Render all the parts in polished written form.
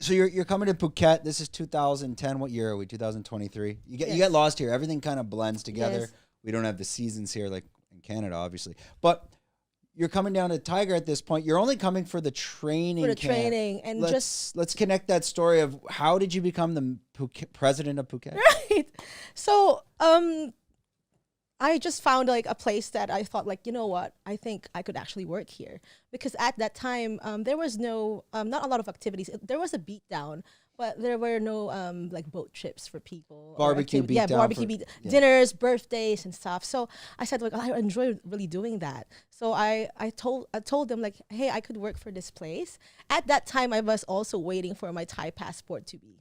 So you're coming to Phuket. This is 2010. What year are we? 2023. You get lost here. Everything kind of blends together. Yes. We don't have the seasons here like in Canada, obviously. But you're coming down to Tiger at this point. You're only coming for the training. For the camp. training and let's connect that story of how did you become the president of Phuket? Right. So I just found like a place that I thought like, you know what, I think I could actually work here. Because at that time, there was no, not a lot of activities. There was a beat down, but there were no like boat trips for people. Barbecue beat down. Yeah, barbecue dinners, birthdays and stuff. So I said like, I enjoy really doing that. So I told them like, hey, I could work for this place. At that time, I was also waiting for my Thai passport to be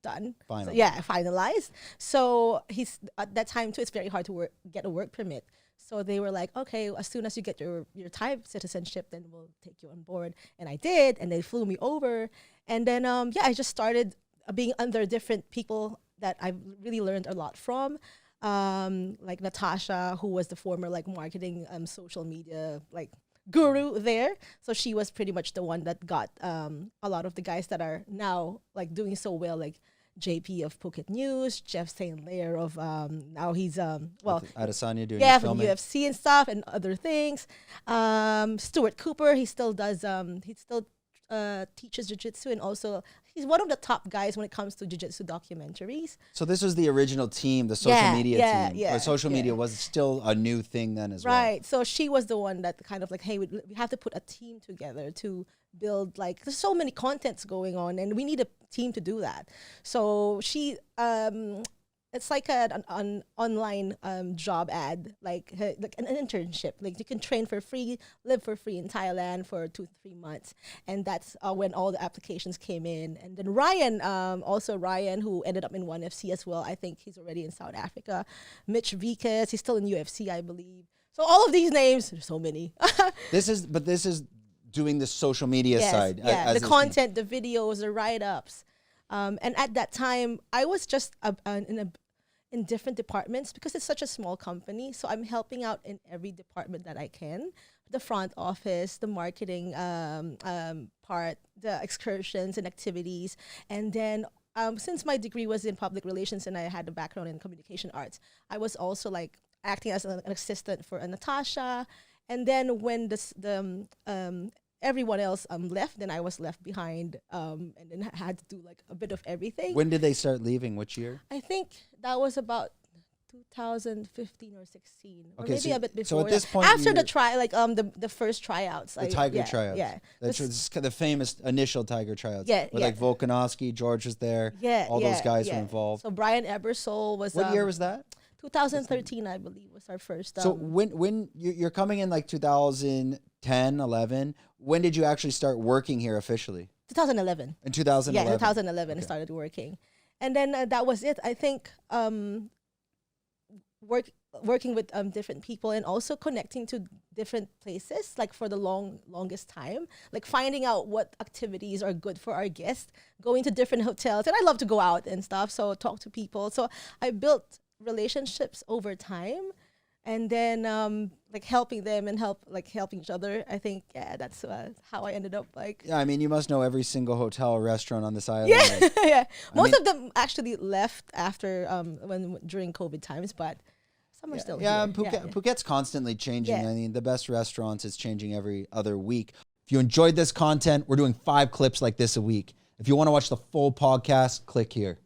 done. So, finalized. So at that time too, it's very hard to get a work permit. So they were like, okay, as soon as you get your Thai citizenship, then we'll take you on board. And I did, and they flew me over. And then I just started being under different people that I really learned a lot from. Like Natasha, who was the former like marketing social media like guru there. So she was pretty much the one that got a lot of the guys that are now like doing so well, like JP of Phuket News, Jeff St. Lair of now he's Adesanya doing from filming. UFC and stuff and other things. Stuart Cooper, he still does teaches jiu-jitsu, and also he's one of the top guys when it comes to jiu-jitsu documentaries. So this was the original team, the social media team. Or social media was still a new thing then as well. Right. So she was the one that kind of like, hey, we have to put a team together to build, like, there's so many contents going on and we need a team to do that. So she it's like an online job ad, like an internship. Like you can train for free, live for free in Thailand for 2 to 3 months, and that's when all the applications came in. And then Ryan, who ended up in ONE FC as well. I think he's already in South Africa. Mitch Vikas, he's still in UFC, I believe. So all of these names, there's so many. This is doing the social media side. Yeah, the content, the videos, the write-ups. And at that time, I was just in different departments because it's such a small company. So I'm helping out in every department that I can. The front office, the marketing part, the excursions and activities. And then since my degree was in public relations and I had a background in communication arts, I was also like acting as an assistant for Natasha. And then when everyone else left, then I was left behind, and then had to do like a bit of everything. When did they start leaving? Which year? I think that was about 2015 or 16, or okay, maybe a bit before. So at this point, after the first tryouts, the Tiger tryouts. Yeah, that's the famous initial Tiger tryouts. Yeah, where like Volkanovski, George was there. All those guys were involved. So Brian Ebersole was. What year was that? 2013, I believe, was our first. So when you're coming in like 2010, 11, when did you actually start working here officially? 2011. In 2011? Yeah, 2011 I started working. And then that was it. I think working with different people and also connecting to different places, like for the longest time, like finding out what activities are good for our guests, going to different hotels. And I love to go out and stuff, so talk to people. So I built relationships over time, and then like helping them and helping each other. I think that's how I ended up like. Yeah, I mean, you must know every single hotel or restaurant on this island. Yeah, like, yeah. Most of them actually left after during COVID times, but some are still here. Phuket's constantly changing. I mean, the best restaurants is changing every other week. If you enjoyed this content, we're doing 5 clips like this a week. If you want to watch the full podcast, click here.